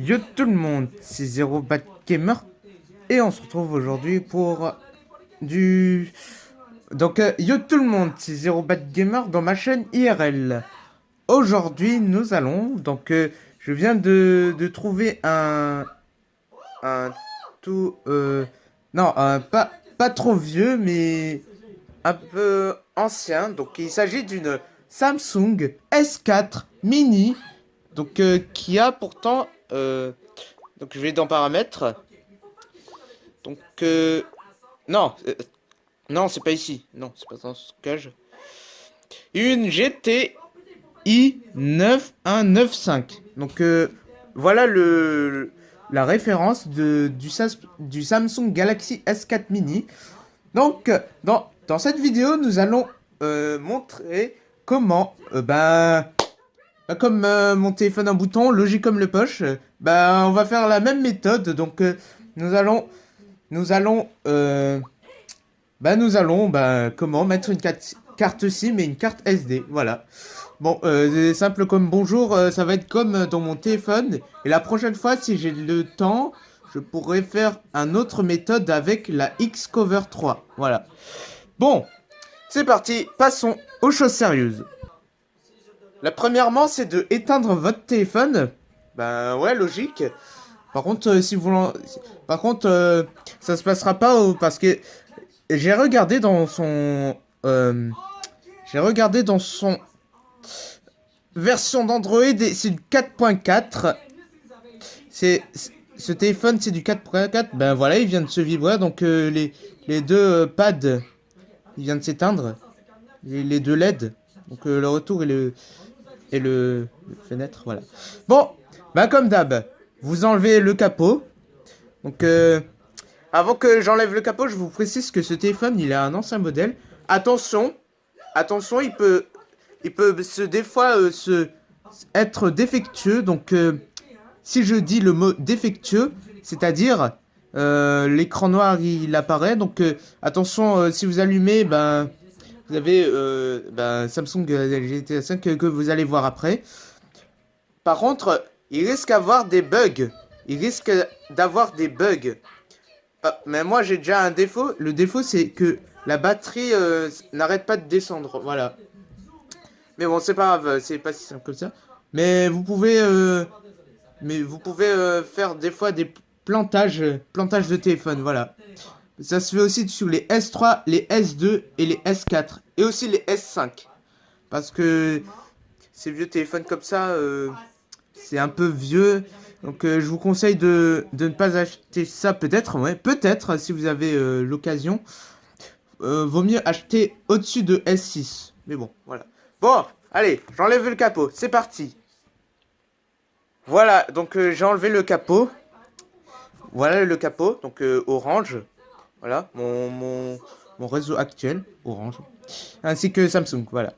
Yo tout le monde, c'est Zero Bad Gamer et on se retrouve aujourd'hui pour du... yo tout le monde, c'est Zero Bad Gamer dans ma chaîne IRL. Aujourd'hui nous allons, je viens de trouver un tout... non, pas trop vieux mais un peu ancien. Donc il s'agit d'une Samsung S4 Mini. Qui a pourtant... donc je vais dans paramètres. Donc non, non c'est pas ici. Non, c'est pas dans ce stockage. Une GTI 9195. Voilà la référence du Samsung Galaxy S4 Mini. Dans cette vidéo, nous allons montrer comment comme mon téléphone en bouton, logique comme le poche, on va faire la même méthode. Nous allons, comment mettre une carte SIM et une carte SD. Voilà. Bon, c'est simple comme bonjour. Ça va être comme dans mon téléphone. Et la prochaine fois, si j'ai le temps, je pourrais faire une autre méthode avec la Xcover 3. Voilà. Bon, c'est parti. Passons aux choses sérieuses. Premièrement, c'est de éteindre votre téléphone. Ben ouais, logique. Par contre, ça se passera pas parce que j'ai regardé dans son, version d'Android et c'est du 4.4. Ce téléphone, c'est du 4.4. Ben voilà, il vient de se vibrer. Donc les deux pads, il vient de s'éteindre. Les deux LED. Donc le retour et le fenêtre, voilà. Bon, comme d'hab, vous enlevez le capot. Avant que j'enlève le capot, je vous précise que ce téléphone, il a un ancien modèle. Attention, il peut des fois être défectueux. Si je dis le mot défectueux, c'est-à-dire l'écran noir, il apparaît. Attention, si vous allumez, vous avez Samsung GT 5 que vous allez voir après. Par contre, il risque d'avoir des bugs. Mais moi, j'ai déjà un défaut. Le défaut, c'est que la batterie n'arrête pas de descendre. Voilà. Mais bon, c'est pas grave. C'est pas si simple que ça. Mais vous pouvez, faire des fois des plantages de téléphone. Voilà. Ça se fait aussi sur les S3, les S2 et les S4. Et aussi les S5. Parce que ces vieux téléphones comme ça, c'est un peu vieux. Je vous conseille de ne pas acheter ça. Peut-être, si vous avez l'occasion. Vaut mieux acheter au-dessus de S6. Mais bon, voilà. Bon, allez, j'enlève le capot. C'est parti. Voilà, j'ai enlevé le capot. Voilà le capot, orange. Voilà, mon réseau actuel, Orange. Ainsi que Samsung, voilà.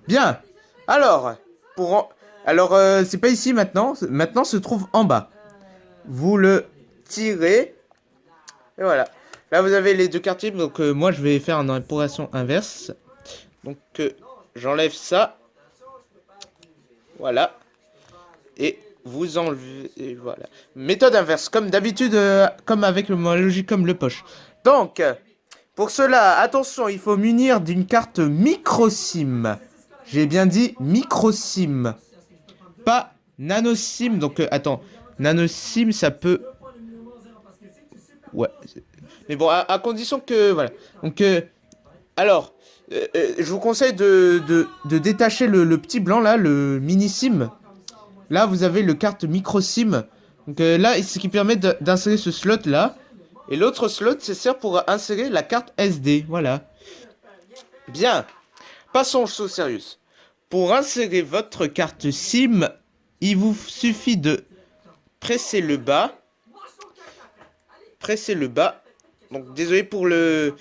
Bien. Alors, c'est pas ici maintenant. Maintenant, se trouve en bas. Vous le tirez. Et voilà. Là, vous avez les deux quartiers. Moi, je vais faire une opération inverse. J'enlève ça. Voilà. Et vous enlevez. Et voilà. Méthode inverse, comme d'habitude, comme avec le logique comme le poche. Pour cela, attention, il faut munir d'une carte micro SIM. J'ai bien dit micro SIM. Pas nano SIM. Attends. Nano SIM, ça peut... Ouais. Mais bon, à condition que... Voilà. Je vous conseille de détacher le petit blanc, là, le mini SIM. Là, vous avez le carte micro SIM. Là, c'est ce qui permet d'insérer ce slot-là. Et l'autre slot, c'est sert pour insérer la carte SD. Voilà. Bien. Passons aux choses sérieuses. Pour insérer votre carte SIM, il vous suffit de presser le bas. Donc, désolé pour le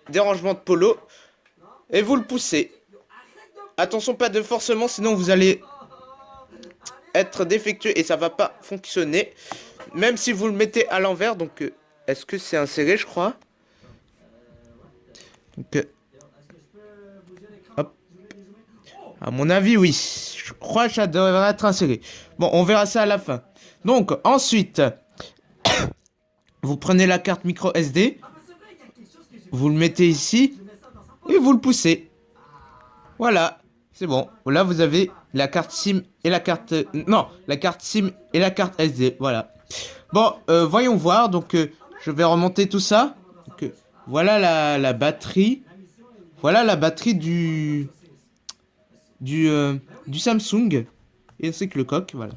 dérangement de Polo. Et vous le poussez. Attention, pas de forcement, sinon vous allez être défectueux et ça va pas fonctionner. Même si vous le mettez à l'envers, est-ce que c'est inséré, je crois. Hop. À mon avis, oui. Je crois que ça devrait être inséré. Bon, on verra ça à la fin. Donc, ensuite, vous prenez la carte micro SD, vous le mettez ici, et vous le poussez. Voilà, c'est bon. Là, vous avez la carte SIM et la carte... non, la carte SIM et la carte SD, voilà. Bon, voyons voir. Donc, je vais remonter tout ça. Donc, voilà la batterie. Voilà la batterie du, euh, du Samsung. Et ainsi que le coq, voilà.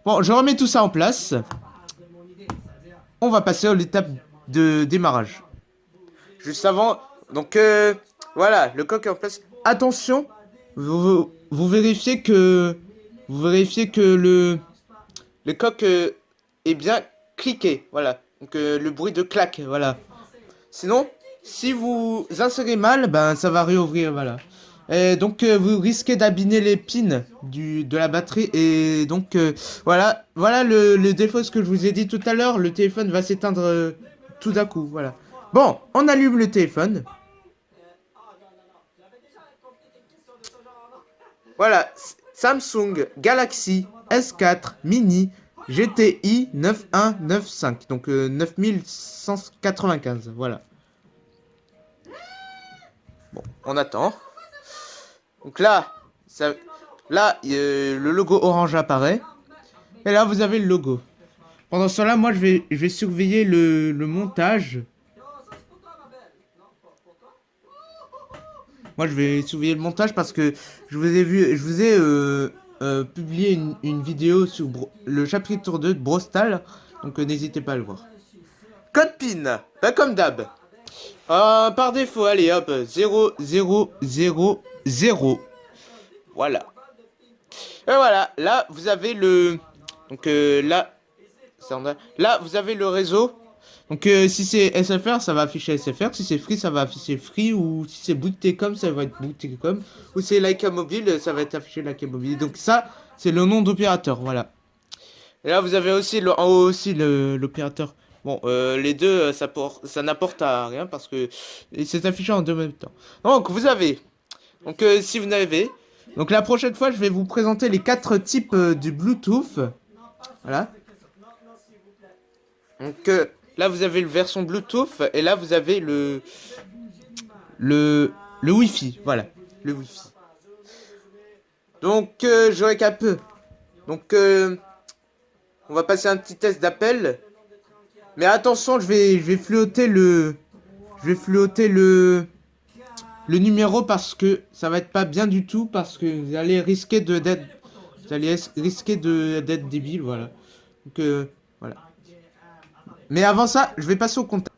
Bon, je remets tout ça en place. On va passer à l'étape de démarrage. Juste avant, donc voilà, le coq est en place. Attention, vous vérifiez que le coq est bien cliqué, voilà. Donc le bruit de claque, voilà. Sinon, si vous insérez mal, ben ça va réouvrir, voilà. Et donc vous risquez d'abîmer les pins de la batterie et donc voilà le défaut, ce que je vous ai dit tout à l'heure, le téléphone va s'éteindre tout d'un coup, voilà. Bon, on allume le téléphone. Voilà, Samsung Galaxy S4 Mini GTI 9195, donc 9195, voilà. Bon, on attend. Donc là, le logo orange apparaît. Et là, vous avez le logo. Pendant ce temps-là, moi, je vais surveiller le montage. Moi, je vais surveiller le montage parce que je vous ai publié une vidéo sur le chapitre 2 de Brostal. Donc, n'hésitez pas à le voir. Code PIN, pas comme d'hab. Par défaut, allez hop, 0, 0, 0, 0. Voilà. Et voilà, là, vous avez le... Donc là, vous avez le réseau. Donc si c'est SFR, ça va afficher SFR. Si c'est Free, ça va afficher Free. Ou si c'est Bouygues Telecom, ça va être Bouygues Telecom. Ou c'est Leica Mobile, ça va être affiché Leica Mobile. Donc ça, c'est le nom d'opérateur, voilà. Et là, vous avez aussi en haut aussi l'opérateur. Bon, les deux, ça n'apporte à rien parce que c'est affiché en deux même temps. Donc, vous avez... Donc, si vous n'avez... Donc, la prochaine fois, je vais vous présenter les 4 types du Bluetooth. Voilà. Donc, là, vous avez le version Bluetooth. Et là, vous avez le Wi-Fi. Voilà, le Wi-Fi. Donc, je récap peu. Donc, on va passer un petit test d'appel. Mais attention, je vais fluoter le numéro parce que ça va être pas bien du tout parce que vous allez risquer d'être débile, voilà. Donc voilà. Mais avant ça, je vais passer au contact.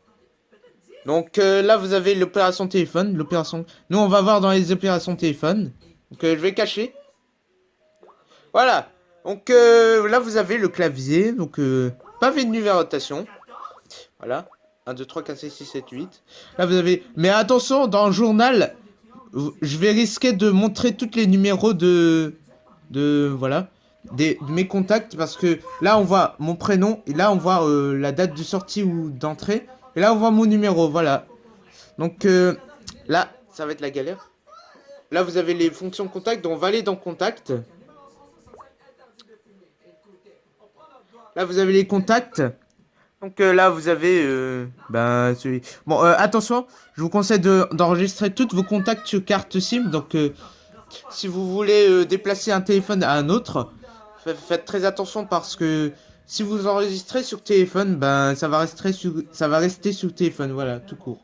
Donc là, vous avez l'opération téléphone, Nous, on va voir dans les opérations téléphone. Donc je vais cacher. Voilà. Donc là, vous avez le clavier. Donc pavé de numérotation. Voilà. 1, 2, 3, 4, 5, 6, 7, 8. Là, vous avez... Mais attention, dans le journal, je vais risquer de montrer tous les numéros voilà, de mes contacts. Parce que là, on voit mon prénom. Et là, on voit la date de sortie ou d'entrée. Et là, on voit mon numéro, voilà. Donc, là, ça va être la galère. Là, vous avez les fonctions contact. Donc, on va aller dans contact. Là, vous avez les contacts. Donc là, vous avez celui... Bon, attention, je vous conseille d'enregistrer tous vos contacts sur carte SIM. Donc, si vous voulez déplacer un téléphone à un autre, faites très attention parce que si vous enregistrez sur téléphone, ben ça va rester sur téléphone, voilà, tout court.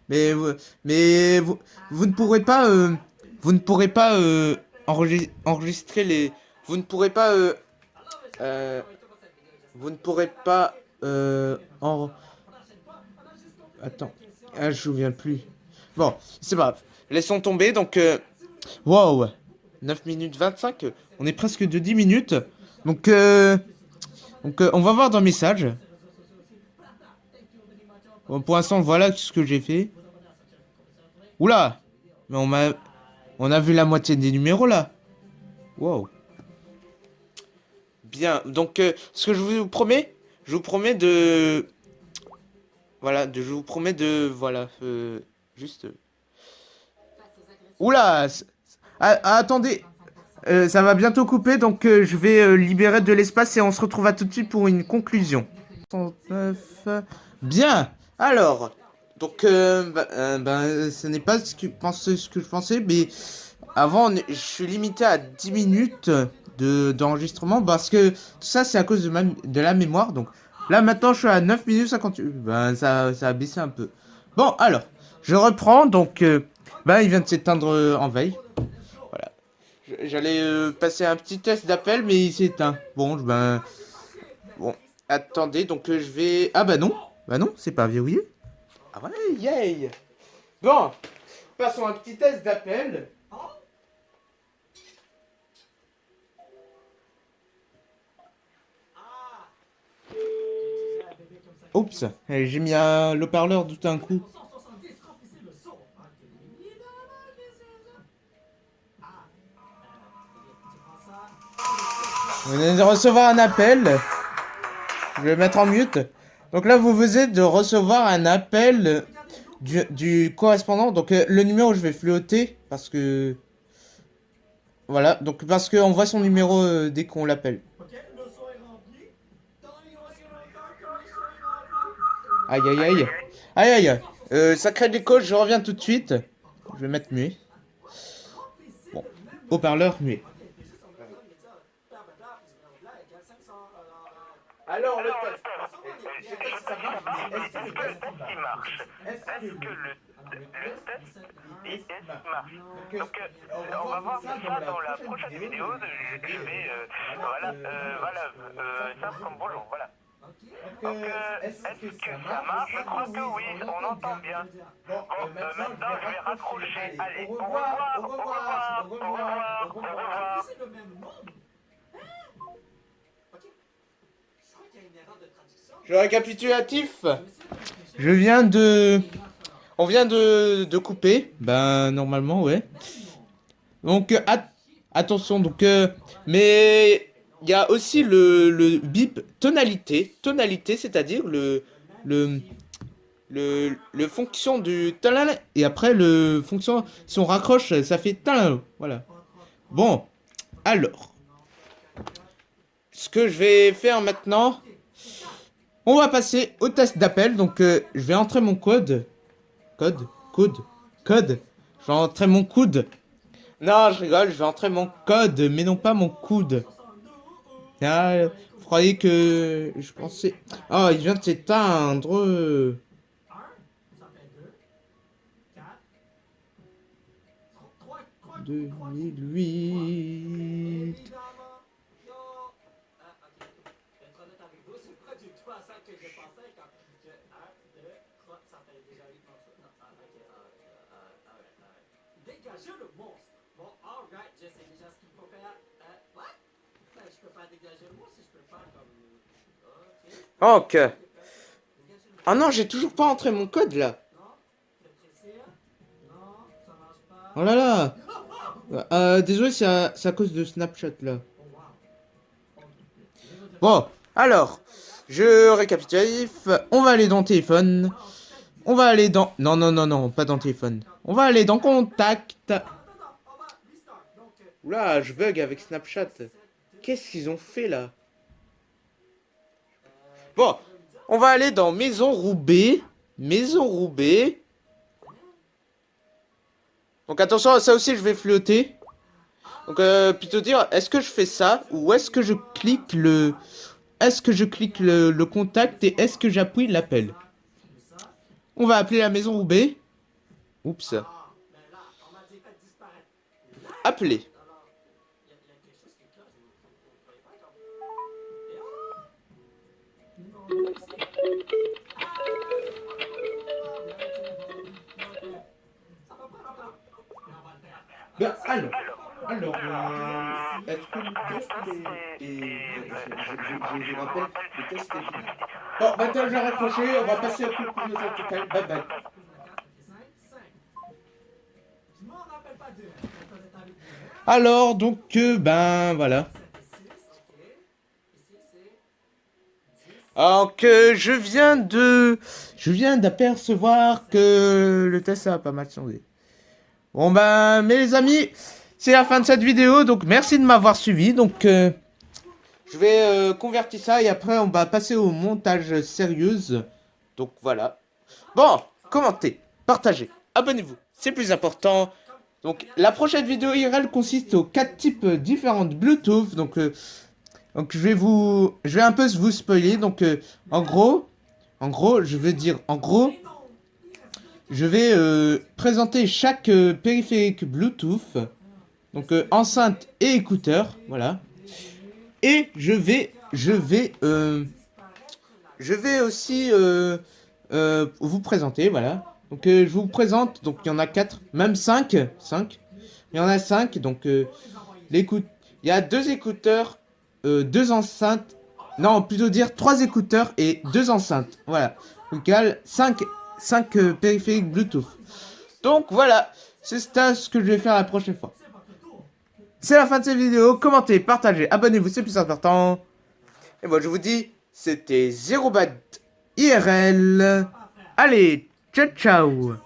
Mais vous ne pourrez pas enregistrer les... Vous ne pourrez pas euh, vous ne pourrez pas Attends, je me souviens plus. Bon, c'est pas grave. Laissons tomber, donc... Wow, 9 minutes 25. On est presque de 10 minutes. Donc, on va voir dans message. Bon, pour l'instant, voilà ce que j'ai fait. Oula! Mais on a vu la moitié des numéros, là. Wow. Bien, donc, ce que je vous promets de... Voilà, je vous promets de... Voilà, juste... Oula! Attendez! Ça va bientôt couper, donc je vais libérer de l'espace et on se retrouve à tout de suite pour une conclusion. 69. Bien. Alors, donc, ce n'est pas ce que je pensais, mais avant, je suis limité à 10 minutes d'enregistrement parce que tout ça, c'est à cause de la mémoire. Donc, là, maintenant, je suis à 9 minutes 58. Ça a baissé un peu. Bon, alors, je reprends. Donc, il vient de s'éteindre en veille. Voilà. J'allais passer un petit test d'appel, mais il s'est éteint. Bon, attendez, donc je vais... Ah bah non, c'est pas verrouillé. Ah ouais, yay. Bon, passons à un petit test d'appel. Oups, j'ai mis l'haut-parleur tout un coup. Vous venez de recevoir un appel. Je vais mettre en mute. Donc là, vous venez de recevoir un appel du correspondant. Donc le numéro, je vais flotter parce que... Voilà, donc parce qu'on voit son numéro dès qu'on l'appelle. Aïe aïe aïe. Aïe aïe. Ça crée des causes, je reviens tout de suite. Je vais mettre muet. Bon, haut-parleur muet. Alors le test. Je sais pas si ça marche, mais est-ce que le test marche? Est-ce que le test marche? Donc on va voir ça dans la prochaine vidéo. Je vais ça comme bonjour, voilà. Donc, est-ce que ça marche? Je crois que oui, on entend bien. Bon, maintenant je vais raccrocher. Allez, au revoir, au revoir, au revoir, au revoir. C'est le même nom. Je récapitulatif. On vient de couper. Ben normalement ouais. Donc attention donc mais il y a aussi le bip tonalité, c'est-à-dire le fonction du talala et après le fonction si on raccroche ça fait talala. Voilà. Bon, alors ce que je vais faire maintenant, on va passer au test d'appel. Donc je vais entrer mon code. Code. Je vais entrer mon coude. Non, je rigole, je vais entrer mon code, mais non pas mon coude. Ah, vous croyez que je pensais... Oh, il vient de s'éteindre. 2008. Dégager le monstre. Bon, alright, je sais déjà ce qu'il faut faire. What? Ben, je peux pas dégager le monstre si je peux pas comme... Ok. Ah non, j'ai toujours pas entré mon code là. Oh là là. Désolé, c'est à cause de Snapchat là. Bon, alors, je récapitulatif. On va aller dans téléphone. On va aller dans... Non, pas dans téléphone. On va aller dans contact. Oula, je bug avec Snapchat. Qu'est-ce qu'ils ont fait là? Bon, on va aller dans Maison Roubaix. Donc attention, ça aussi je vais flotter. Donc plutôt dire, est-ce que je fais ça ou est-ce que je clique le... Est-ce que je clique le contact et est-ce que j'appuie l'appel? On va appeler la Maison Roubaix. Oups. Appeler. Ben, alors, est-ce que le test je vous rappelle, le test est fini. Bon, maintenant j'ai raccroché, on va passer au conclusion totale. Bye bye. Alors, donc, voilà. Alors que je viens d'apercevoir que le test a pas mal changé. Bon mais les amis, c'est la fin de cette vidéo. Donc merci de m'avoir suivi. Donc je vais convertir ça et après on va passer au montage sérieuse. Donc voilà. Bon, commentez, partagez, abonnez-vous, c'est plus important. Donc la prochaine vidéo IRL consiste aux 4 types différents de Bluetooth. Donc je vais un peu vous spoiler. Donc en gros, je vais présenter chaque périphérique Bluetooth. Donc enceinte et écouteur, voilà. Et je vais aussi vous présenter, voilà. Donc je vous présente, donc il y en a 4, même 5. Il y en a 5, donc l'écoute. Il y a 2 écouteurs, 2 enceintes. Non, plutôt dire 3 écouteurs et 2 enceintes. Voilà. Donc 5 périphériques Bluetooth. Donc voilà, c'est ça ce que je vais faire la prochaine fois. C'est la fin de cette vidéo. Commentez, partagez, abonnez-vous, c'est plus important. Et moi je vous dis, c'était Zero Bat IRL. Allez, ciao ciao.